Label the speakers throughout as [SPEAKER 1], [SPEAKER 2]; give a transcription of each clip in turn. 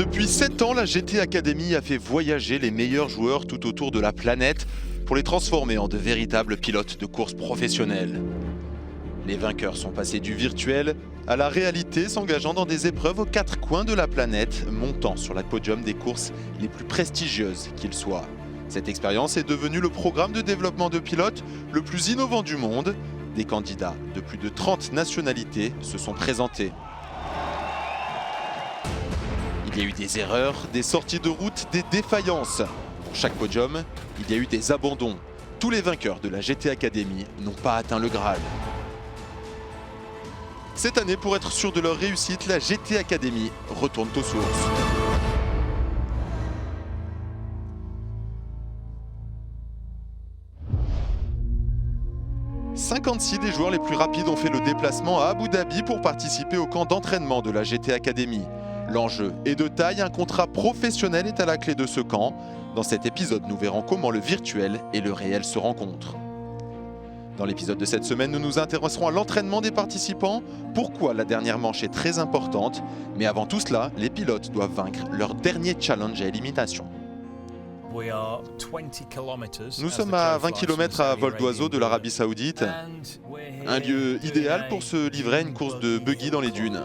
[SPEAKER 1] Depuis 7 ans, la GT Academy a fait voyager les meilleurs joueurs tout autour de la planète pour les transformer en de véritables pilotes de course professionnels. Les vainqueurs sont passés du virtuel à la réalité, s'engageant dans des épreuves aux quatre coins de la planète, montant sur la podium des courses les plus prestigieuses qu'ils soient. Cette expérience est devenue le programme de développement de pilotes le plus innovant du monde. Des candidats de plus de 30 nationalités se sont présentés. Il y a eu des erreurs, des sorties de route, des défaillances. Pour chaque podium, il y a eu des abandons. Tous les vainqueurs de la GT Academy n'ont pas atteint le Graal. Cette année, pour être sûr de leur réussite, la GT Academy retourne aux sources. « 56 des joueurs les plus rapides ont fait le déplacement à Abu Dhabi pour participer au camp d'entraînement de la GT Academy. L'enjeu est de taille, un contrat professionnel est à la clé de ce camp. Dans cet épisode, nous verrons comment le virtuel et le réel se rencontrent. Dans l'épisode de cette semaine, nous nous intéresserons à l'entraînement des participants, pourquoi la dernière manche est très importante, mais avant tout cela, les pilotes doivent vaincre leur dernier challenge à élimination. Nous sommes à 20 km à vol d'oiseau de l'Arabie Saoudite, un lieu idéal pour se livrer à une course de buggy dans les dunes.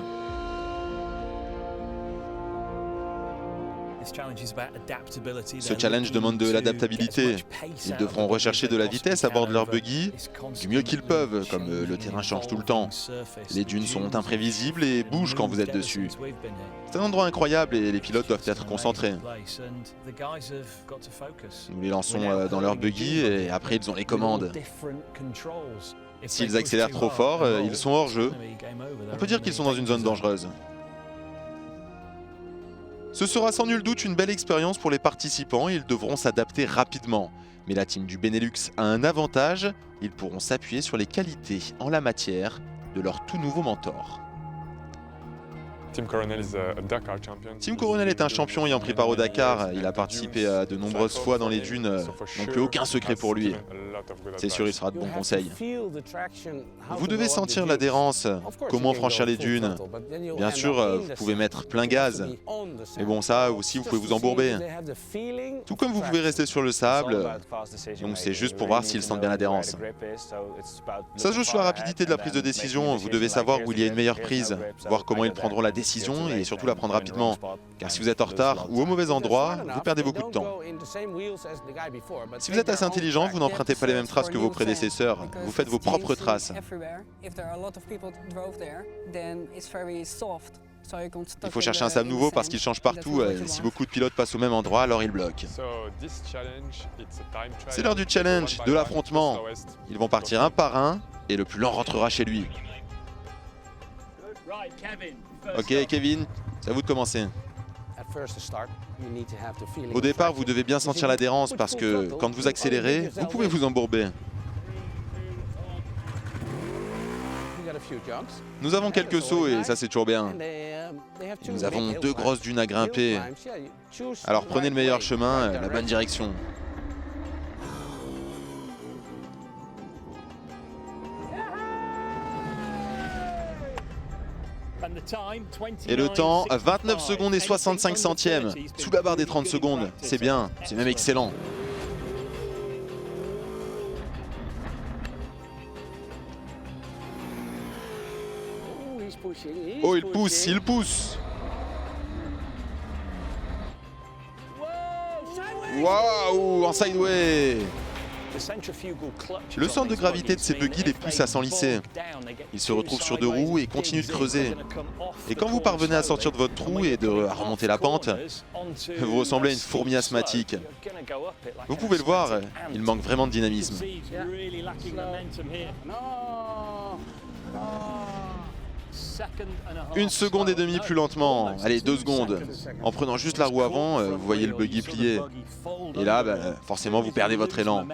[SPEAKER 1] Ce challenge demande de l'adaptabilité. Ils devront rechercher de la vitesse à bord de leur buggy, du mieux qu'ils peuvent, comme le terrain change tout le temps. Les dunes sont imprévisibles et bougent quand vous êtes dessus. C'est un endroit incroyable et les pilotes doivent être concentrés. Nous les lançons dans leur buggy et après ils ont les commandes. S'ils accélèrent trop fort, ils sont hors jeu. On peut dire qu'ils sont dans une zone dangereuse. Ce sera sans nul doute une belle expérience pour les participants et ils devront s'adapter rapidement. Mais la team du Benelux a un avantage, ils pourront s'appuyer sur les qualités en la matière de leur tout nouveau mentor. Tim Coronel est un champion ayant pris part au Dakar. Il a participé à de nombreuses fois dans les dunes, donc plus aucun secret pour lui. C'est sûr, il sera de bons conseils. Vous devez sentir l'adhérence, comment franchir les dunes. Bien sûr, vous pouvez mettre plein gaz, mais bon, ça aussi, vous pouvez vous embourber. Tout comme vous pouvez rester sur le sable, donc c'est juste pour voir s'ils sentent bien l'adhérence. Ça se joue sur la rapidité de la prise de décision. Vous devez savoir où il y a une meilleure prise, voir comment ils prendront la décision et surtout la prendre rapidement. Car si vous êtes en retard ou au mauvais endroit, vous perdez beaucoup de temps. Si vous êtes assez intelligent, vous n'empruntez pas les mêmes traces que vos prédécesseurs. Vous faites vos propres traces. Il faut chercher un sable nouveau parce qu'il change partout. Si beaucoup de pilotes passent au même endroit, alors ils bloquent. C'est l'heure du challenge, de l'affrontement. Ils vont partir un par un et le plus lent rentrera chez lui. Ok Kevin, c'est à vous de commencer. Au départ, vous devez bien sentir l'adhérence parce que quand vous accélérez, vous pouvez vous embourber. Nous avons quelques sauts et ça c'est toujours bien. Et nous avons 2 grosses dunes à grimper. Alors prenez le meilleur chemin, la bonne direction. Et le temps, 29 secondes et 65 centièmes. Sous la barre des 30 secondes. C'est bien, c'est même excellent. Oh, il pousse, il pousse. Waouh, en sideway. Le centre de gravité de ces buggy les pousse à s'enlisser. Ils se retrouvent sur 2 roues et continuent de creuser. Et quand vous parvenez à sortir de votre trou et à remonter la pente, vous ressemblez à une fourmi asthmatique. Vous pouvez le voir, il manque vraiment de dynamisme. 1 seconde et demie plus lentement, allez 2 secondes. En prenant juste la roue avant, vous voyez le buggy plier. Et là, forcément vous perdez votre élan.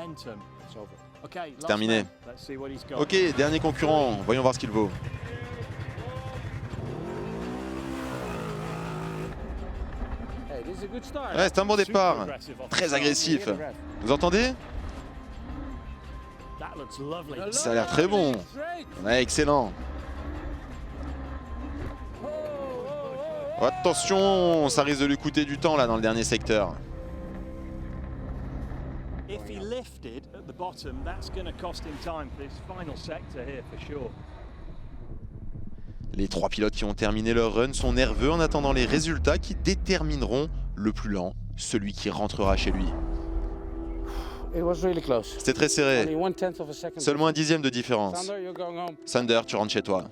[SPEAKER 1] C'est terminé. Ok, dernier concurrent, voyons voir ce qu'il vaut. Ouais, c'est un bon départ, très agressif. Vous entendez? Ça a l'air très bon. Ouais, excellent. Oh, attention, ça risque de lui coûter du temps là dans le dernier secteur. Les 3 pilotes qui ont terminé leur run sont nerveux en attendant les résultats qui détermineront le plus lent, celui qui rentrera chez lui. C'était très serré, seulement un dixième de différence. Thunder, tu rentres chez toi.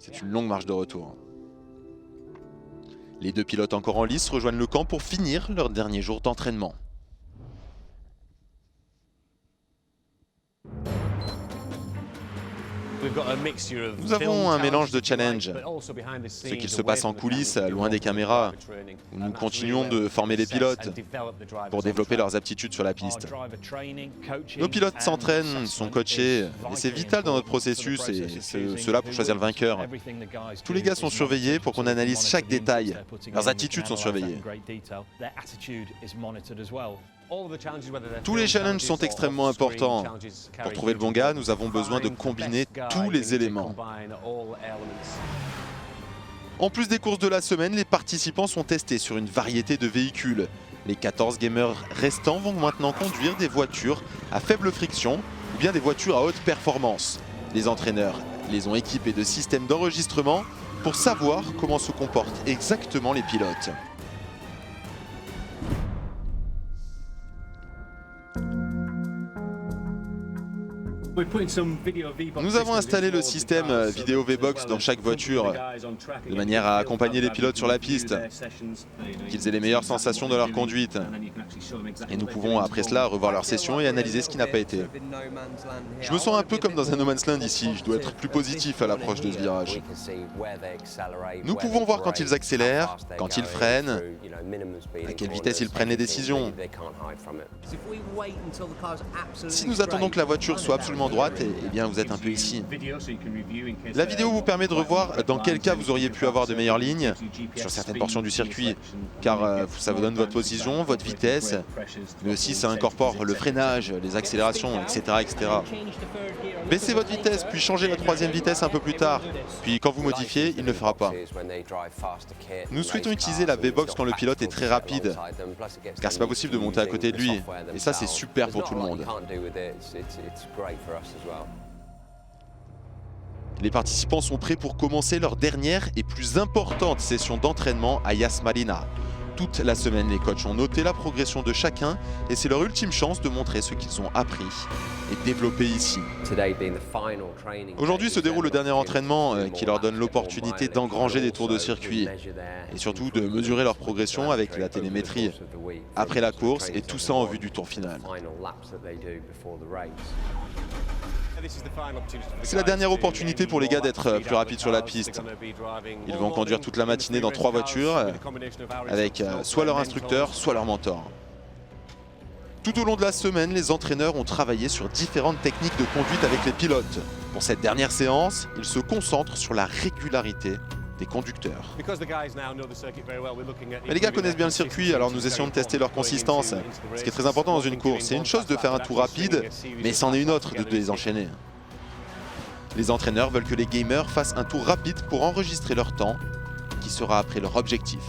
[SPEAKER 1] C'est une longue marche de retour. Les 2 pilotes encore en lice rejoignent le camp pour finir leur dernier jour d'entraînement. Nous avons un mélange de challenge, ce qu'il se passe en coulisses, loin des caméras, où nous continuons de former les pilotes pour développer leurs aptitudes sur la piste. Nos pilotes s'entraînent, sont coachés, et c'est vital dans notre processus, et cela pour choisir le vainqueur. Tous les gars sont surveillés pour qu'on analyse chaque détail, leurs attitudes sont surveillées. Tous les challenges sont extrêmement importants. Pour trouver le bon gars, nous avons besoin de combiner tous les éléments. En plus des courses de la semaine, les participants sont testés sur une variété de véhicules. Les 14 gamers restants vont maintenant conduire des voitures à faible friction ou bien des voitures à haute performance. Les entraîneurs les ont équipés de systèmes d'enregistrement pour savoir comment se comportent exactement les pilotes. Nous avons installé le système vidéo V-Box dans chaque voiture, de manière à accompagner les pilotes sur la piste, qu'ils aient les meilleures sensations de leur conduite. Et nous pouvons après cela revoir leur session et analyser ce qui n'a pas été. Je me sens un peu comme dans un No Man's Land ici, je dois être plus positif à l'approche de ce virage. Nous pouvons voir quand ils accélèrent, quand ils freinent, à quelle vitesse ils prennent les décisions. Si nous attendons que la voiture soit absolument droite, eh bien vous êtes un peu ici. La vidéo vous permet de revoir dans quel cas vous auriez pu avoir de meilleures lignes sur certaines portions du circuit, car ça vous donne votre position, votre vitesse, mais aussi ça incorpore le freinage, les accélérations, etc. etc. Baissez votre vitesse, puis changez la 3e vitesse un peu plus tard, puis quand vous modifiez, il ne le fera pas. Nous souhaitons utiliser la V-Box quand le pilote est très rapide, car c'est pas possible de monter à côté de lui, et ça c'est super pour tout le monde. Les participants sont prêts pour commencer leur dernière et plus importante session d'entraînement à Yas Marina. Toute la semaine, les coachs ont noté la progression de chacun et c'est leur ultime chance de montrer ce qu'ils ont appris et développé ici. Aujourd'hui se déroule le dernier entraînement qui leur donne l'opportunité d'engranger des tours de circuit et surtout de mesurer leur progression avec la télémétrie après la course et tout ça en vue du tour final. C'est la dernière opportunité pour les gars d'être plus rapides sur la piste. Ils vont conduire toute la matinée dans 3 voitures avec soit leur instructeur, soit leur mentor. Tout au long de la semaine, les entraîneurs ont travaillé sur différentes techniques de conduite avec les pilotes. Pour cette dernière séance, ils se concentrent sur la régularité des conducteurs. Mais les gars connaissent bien le circuit, alors nous essayons de tester leur consistance. Ce qui est très important dans une course, c'est une chose de faire un tour rapide, mais c'en est une autre de les enchaîner. Les entraîneurs veulent que les gamers fassent un tour rapide pour enregistrer leur temps, qui sera après leur objectif.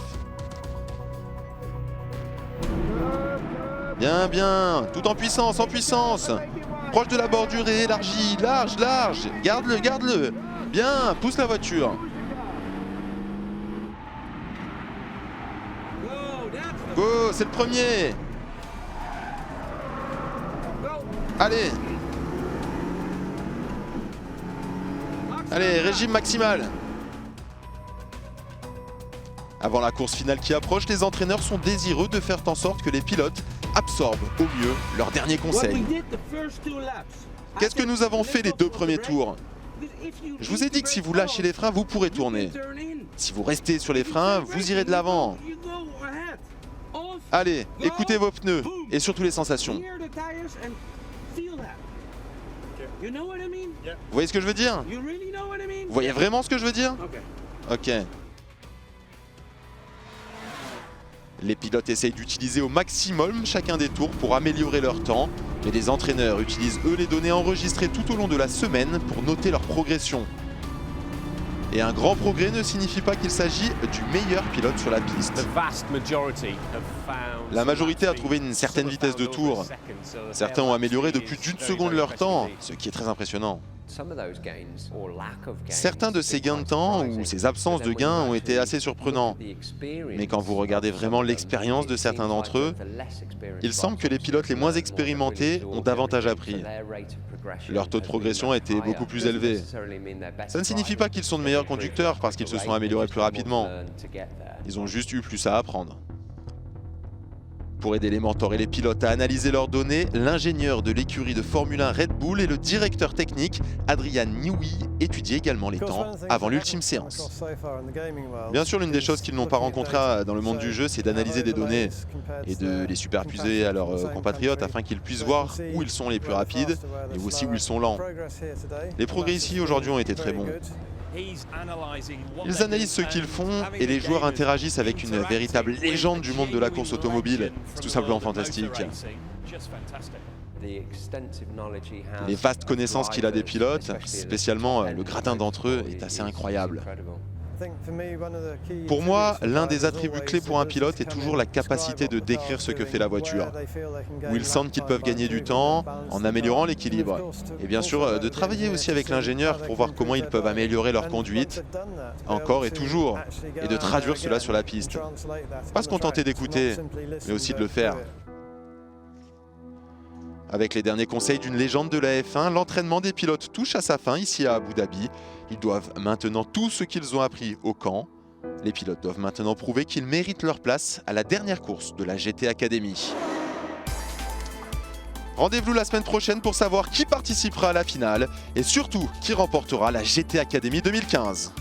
[SPEAKER 1] Bien, bien, tout en puissance, proche de la bordure et élargi, large, garde-le, garde-le. Bien, pousse la voiture. Go, c'est le premier. Allez. Allez, régime maximal. Avant la course finale qui approche, les entraîneurs sont désireux de faire en sorte que les pilotes absorbent au mieux leurs derniers conseils. Qu'est-ce que nous avons fait les 2 premiers tours? Je vous ai dit que si vous lâchez les freins, vous pourrez tourner. Si vous restez sur les freins, vous irez de l'avant. Allez, écoutez vos pneus et surtout les sensations. Vous voyez ce que je veux dire? Vous voyez vraiment ce que je veux dire? Ok. Les pilotes essayent d'utiliser au maximum chacun des tours pour améliorer leur temps, mais les entraîneurs utilisent eux les données enregistrées tout au long de la semaine pour noter leur progression. Et un grand progrès ne signifie pas qu'il s'agit du meilleur pilote sur la piste. La majorité a trouvé une certaine vitesse de tour. Certains ont amélioré de plus d'1 seconde leur temps, ce qui est très impressionnant. Certains de ces gains de temps ou ces absences de gains ont été assez surprenants. Mais quand vous regardez vraiment l'expérience de certains d'entre eux, il semble que les pilotes les moins expérimentés ont davantage appris. Leur taux de progression a été beaucoup plus élevé. Ça ne signifie pas qu'ils sont de meilleurs conducteurs parce qu'ils se sont améliorés plus rapidement. Ils ont juste eu plus à apprendre. Pour aider les mentors et les pilotes à analyser leurs données, l'ingénieur de l'écurie de Formule 1 Red Bull et le directeur technique, Adrian Newey, étudient également les temps avant l'ultime séance. Bien sûr, l'une des choses qu'ils n'ont pas rencontrées dans le monde du jeu, c'est d'analyser des données et de les superposer à leurs compatriotes afin qu'ils puissent voir où ils sont les plus rapides et aussi où ils sont lents. Les progrès ici aujourd'hui ont été très bons. Ils analysent ce qu'ils font et les joueurs interagissent avec une véritable légende du monde de la course automobile. C'est tout simplement fantastique. Les vastes connaissances qu'il a des pilotes, spécialement le gratin d'entre eux, est assez incroyable. Pour moi, l'un des attributs clés pour un pilote est toujours la capacité de décrire ce que fait la voiture, où ils sentent qu'ils peuvent gagner du temps en améliorant l'équilibre. Et bien sûr, de travailler aussi avec l'ingénieur pour voir comment ils peuvent améliorer leur conduite, encore et toujours, et de traduire cela sur la piste. Pas se contenter d'écouter, mais aussi de le faire. Avec les derniers conseils d'une légende de la F1, l'entraînement des pilotes touche à sa fin ici à Abu Dhabi. Ils doivent maintenant tout ce qu'ils ont appris au camp. Les pilotes doivent maintenant prouver qu'ils méritent leur place à la dernière course de la GT Academy. Rendez-vous la semaine prochaine pour savoir qui participera à la finale et surtout qui remportera la GT Academy 2015.